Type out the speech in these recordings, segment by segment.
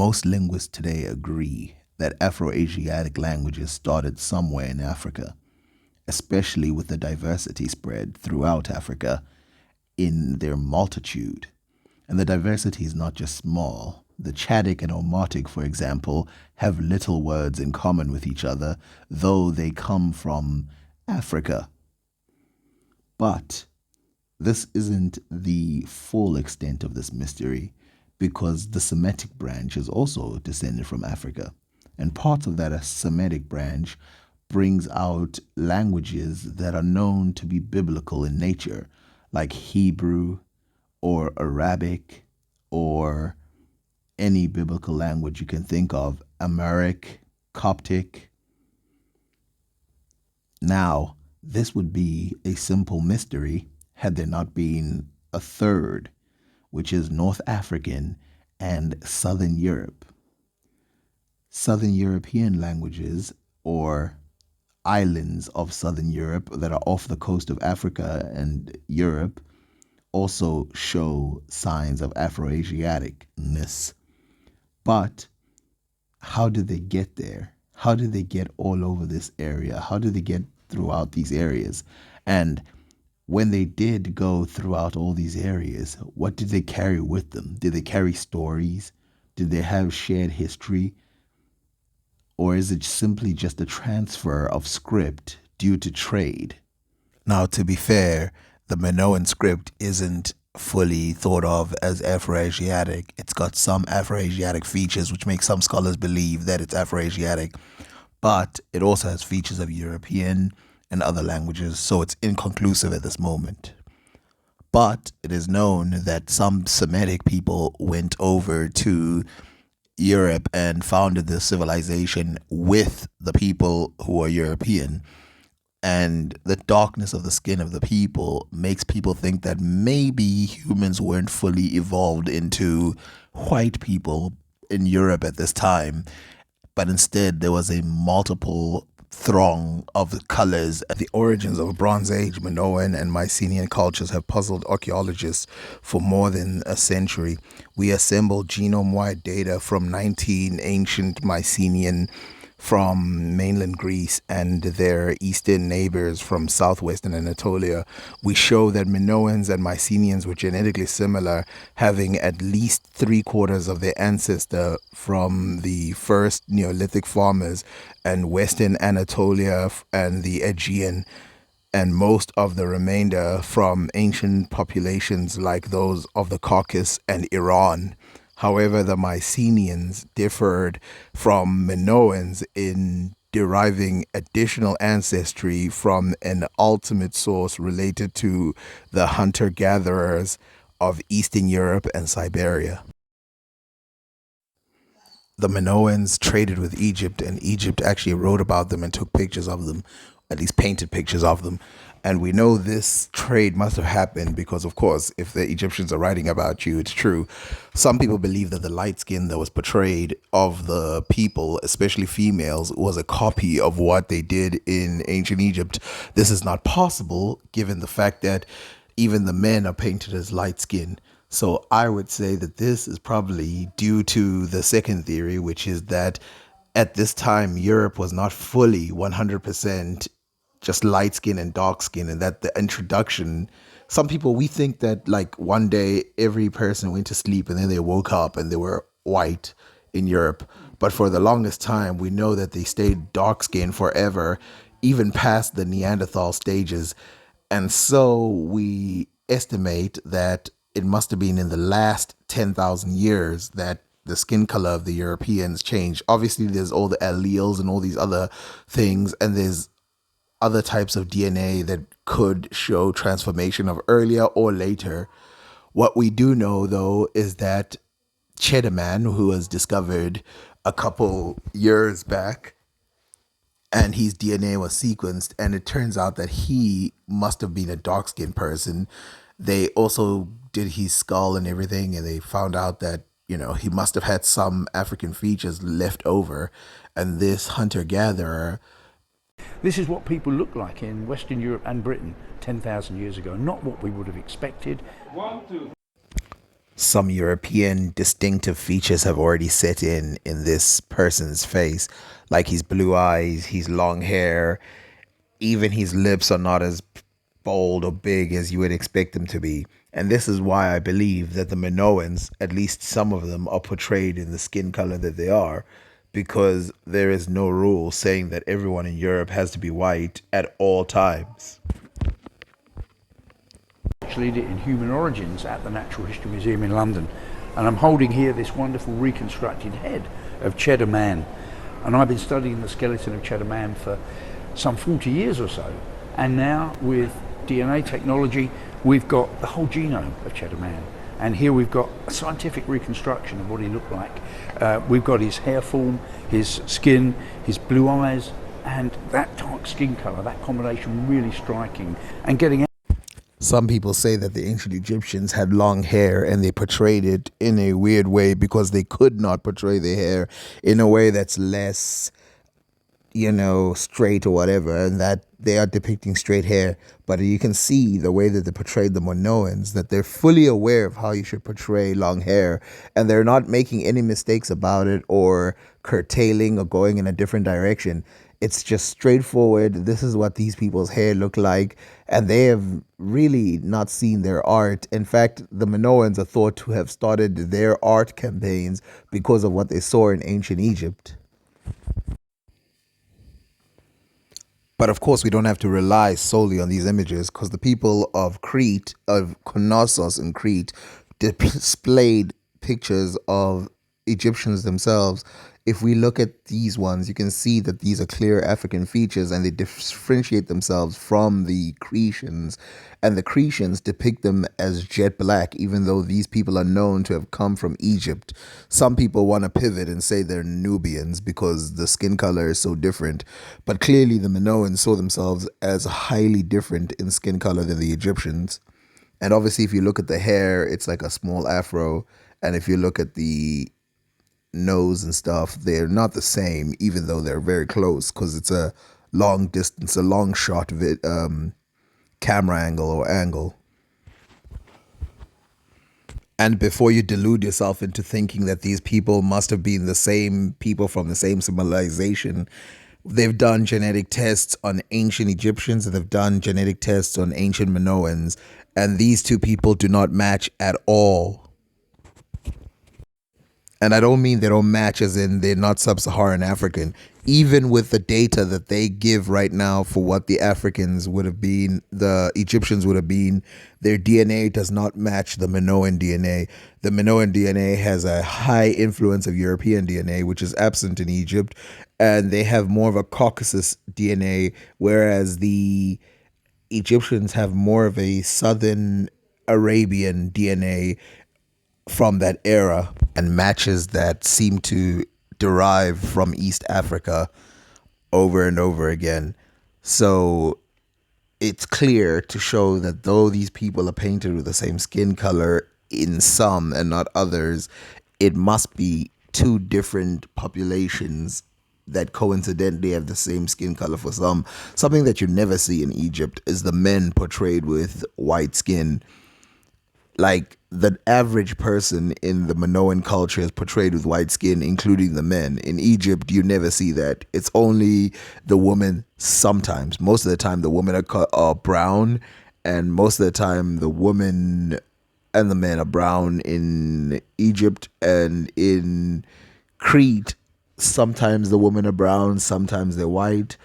Most linguists today agree that Afro-Asiatic languages started somewhere in Africa, especially with the diversity spread throughout Africa in their multitude. And the diversity is not just small. The Chadic and Omotic, for example, have little words in common with each other, though they come from Africa. But this isn't the full extent of this mystery, because the Semitic branch is also descended from Africa. And part of that Semitic branch brings out languages that are known to be biblical in nature, like Hebrew or Arabic or any biblical language you can think of, Amharic, Coptic. Now, this would be a simple mystery had there not been a third, which is North African and Southern Europe. Southern European languages, or islands of Southern Europe that are off the coast of Africa and Europe, also show signs of Afro-Asiaticness. But how did they get there? How did they get all over this area? How did they get throughout these areas? And when they did go throughout all these areas, what did they carry with them? Did they carry stories? Did they have shared history? Or is it simply just a transfer of script due to trade? Now, to be fair, the Minoan script isn't fully thought of as Afro-Asiatic. It's got some Afro-Asiatic features, which make some scholars believe that it's Afro-Asiatic, but it also has features of European and other languages, so it's inconclusive at this moment. But it is known that some Semitic people went over to Europe and founded the civilization with the people who are European. And the darkness of the skin of the people makes people think that maybe humans weren't fully evolved into white people in Europe at this time, but instead there was a multiple throng of colors. The origins of Bronze Age Minoan and Mycenaean cultures have puzzled archaeologists for more than a century. We assembled genome-wide data from 19 ancient Mycenaean from mainland Greece and their eastern neighbors from southwestern Anatolia. We show that Minoans and Mycenaeans were genetically similar, having at least 3/4 of their ancestor from the first Neolithic farmers and western Anatolia and the Aegean, and most of the remainder from ancient populations like those of the Caucasus and Iran. However, the Mycenaeans differed from Minoans in deriving additional ancestry from an ultimate source related to the hunter-gatherers of Eastern Europe and Siberia. The Minoans traded with Egypt, and Egypt actually wrote about them and took pictures of them, at least painted pictures of them. And we know this trade must have happened because, of course, if the Egyptians are writing about you, it's true. Some people believe that the light skin that was portrayed of the people, especially females, was a copy of what they did in ancient Egypt. This is not possible given the fact that even the men are painted as light skin. So I would say that this is probably due to the second theory, which is that at this time, Europe was not fully 100% just light skin and dark skin, and that the introduction, some people, we think that like one day every person went to sleep and then they woke up and they were white in Europe. But for the longest time, we know that they stayed dark skinned forever, even past the Neanderthal stages. And so we estimate that it must have been in the last 10,000 years that the skin color of the Europeans changed. Obviously, there's all the alleles and all these other things, and there's other types of DNA that could show transformation of earlier or later. What we do know, though, is that Chedaman, who was discovered a couple years back, and his DNA was sequenced, and it turns out that he must have been a dark-skinned person. They also did his skull and everything, and they found out that, he must have had some African features left over. And this hunter-gatherer, this is what people looked like in Western Europe and Britain 10,000 years ago, not what we would have expected. Some European distinctive features have already set in this person's face, like his blue eyes, his long hair, even his lips are not as bold or big as you would expect them to be. And this is why I believe that the Minoans, at least some of them, are portrayed in the skin color that they are, because there is no rule saying that everyone in Europe has to be white at all times. Actually did it in Human Origins at the Natural History Museum in London, and I'm holding here this wonderful reconstructed head of Cheddar Man, and I've been studying the skeleton of Cheddar Man for some 40 years or so, and now with DNA technology we've got the whole genome of Cheddar Man, and here we've got a scientific reconstruction of what he looked like. We've got his hair form, his skin, his blue eyes, and that dark skin colour, that combination really striking and getting. Some people say that the ancient Egyptians had long hair and they portrayed it in a weird way because they could not portray their hair in a way that's less, straight or whatever, and that they are depicting straight hair. But you can see the way that they portrayed the Minoans, that they're fully aware of how you should portray long hair, and they're not making any mistakes about it or curtailing or going in a different direction. It's just straightforward. This is what these people's hair look like, and they have really not seen their art. In fact, the Minoans are thought to have started their art campaigns because of what they saw in ancient Egypt. But of course, we don't have to rely solely on these images, because the people of Crete, of Knossos in Crete, displayed pictures of Egyptians themselves. If we look at these ones, you can see that these are clear African features and they differentiate themselves from the Cretians. And the Cretians depict them as jet black, even though these people are known to have come from Egypt. Some people want to pivot and say they're Nubians because the skin color is so different. But clearly the Minoans saw themselves as highly different in skin color than the Egyptians. And obviously, if you look at the hair, it's like a small afro. And if you look at the nose and stuff, they're not the same, even though they're very close, because it's a long distance, a long shot of it, camera angle or angle. And before you delude yourself into thinking that these people must have been the same people from the same civilization, they've done genetic tests on ancient Egyptians and they've done genetic tests on ancient Minoans, and these two people do not match at all. And I don't mean they don't match as in they're not sub-Saharan African. Even with the data that they give right now for what the Africans would have been, the Egyptians would have been, their DNA does not match the Minoan DNA. The Minoan DNA has a high influence of European DNA, which is absent in Egypt. And they have more of a Caucasus DNA, whereas the Egyptians have more of a Southern Arabian DNA from that era, and matches that seem to derive from East Africa over and over again. So it's clear to show that though these people are painted with the same skin color in some and not others, it must be two different populations that coincidentally have the same skin color for some. Something that you never see in Egypt is the men portrayed with white skin. Like, the average person in the Minoan culture is portrayed with white skin, including the men. In Egypt, you never see that. It's only the women sometimes. Most of the time, the women are brown, and most of the time, the women and the men are brown in Egypt. And in Crete, sometimes the women are brown, sometimes they're white,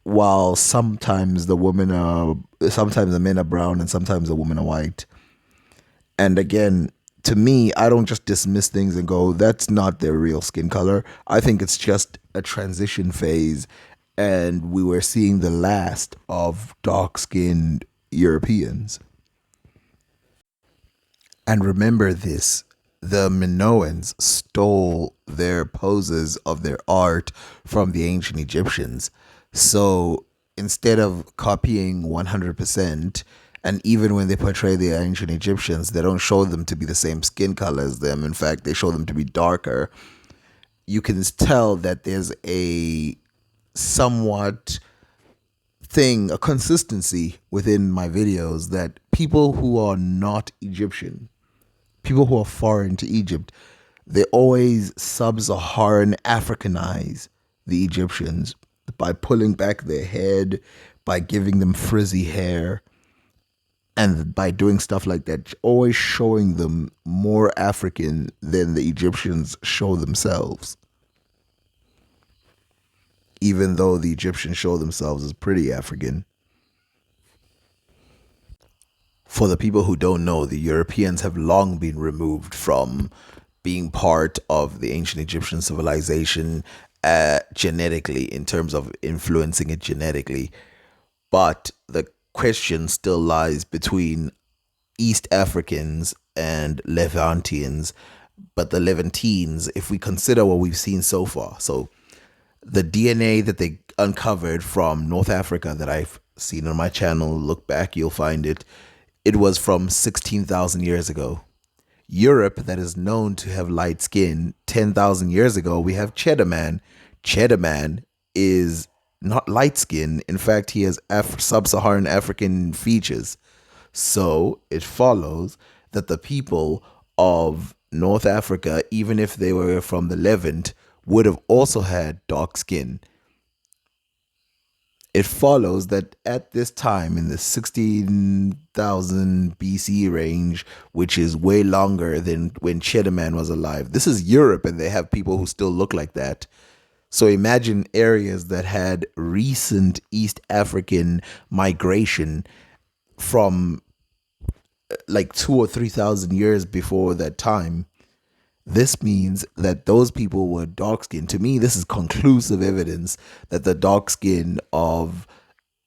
while sometimes the men are brown, and sometimes the women are white. And again, to me, I don't just dismiss things and go, that's not their real skin color. I think it's just a transition phase, and we were seeing the last of dark-skinned Europeans. And remember this, the Minoans stole their poses of their art from the ancient Egyptians. So instead of copying 100%, and even when they portray the ancient Egyptians, they don't show them to be the same skin color as them. In fact, they show them to be darker. You can tell that there's a somewhat a consistency within my videos, that people who are not Egyptian, people who are foreign to Egypt, they always sub-Saharan Africanize the Egyptians by pulling back their head, by giving them frizzy hair, and by doing stuff like that, always showing them more African than the Egyptians show themselves. Even though the Egyptians show themselves as pretty African. For the people who don't know, the Europeans have long been removed from being part of the ancient Egyptian civilization genetically, in terms of influencing it genetically. But the question still lies between East Africans and Levantians. But the Levantines, if we consider what we've seen so far, so the DNA that they uncovered from North Africa that I've seen on my channel, look back, you'll find it. It was from 16,000 years ago. Europe, that is known to have light skin, 10,000 years ago, we have Cheddar Man. Cheddar Man is not light skin. In fact, he has sub-Saharan African features. So it follows that the people of North Africa, even if they were from the Levant, would have also had dark skin. It follows that at this time in the 16,000 BC range, which is way longer than when Cheddar Man was alive. This is Europe, and they have people who still look like that. So imagine areas that had recent East African migration from like 2,000 or 3,000 years before that time. This means that those people were dark skinned. To me, this is conclusive evidence that the dark skin of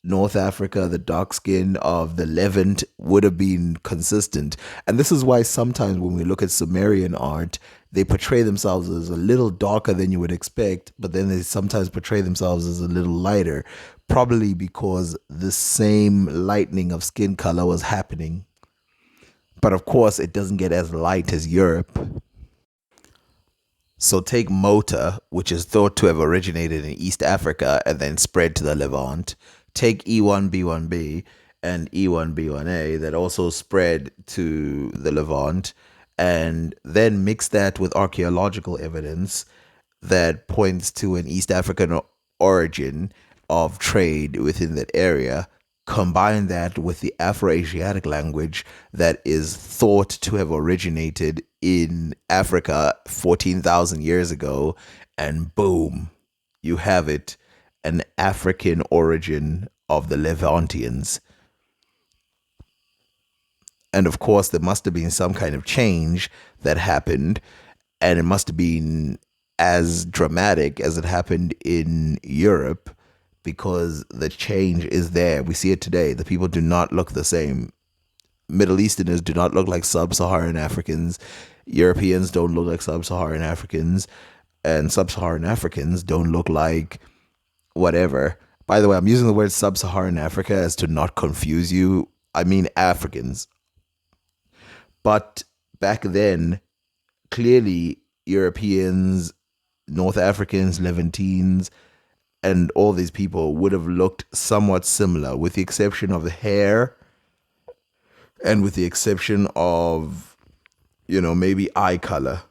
North Africa, the dark skin of the Levant would have been consistent. And this is why sometimes when we look at Sumerian art, they portray themselves as a little darker than you would expect, but then they sometimes portray themselves as a little lighter, probably because the same lightening of skin color was happening. But of course, it doesn't get as light as Europe. So take Mota, which is thought to have originated in East Africa and then spread to the Levant. Take E1B1B and E1B1A that also spread to the Levant, and then mix that with archaeological evidence that points to an East African origin of trade within that area. Combine that with the Afro-Asiatic language that is thought to have originated in Africa 14,000 years ago, and boom, you have it, an African origin of the Levantians. And of course, there must have been some kind of change that happened, and it must have been as dramatic as it happened in Europe, because the change is there. We see it today. The people do not look the same. Middle Easterners do not look like sub-Saharan Africans. Europeans don't look like sub-Saharan Africans. And sub-Saharan Africans don't look like whatever. By the way, I'm using the word sub-Saharan Africa as to not confuse you. I mean Africans. But back then, clearly Europeans, North Africans, Levantines, and all these people would have looked somewhat similar, with the exception of the hair and with the exception of, maybe eye color.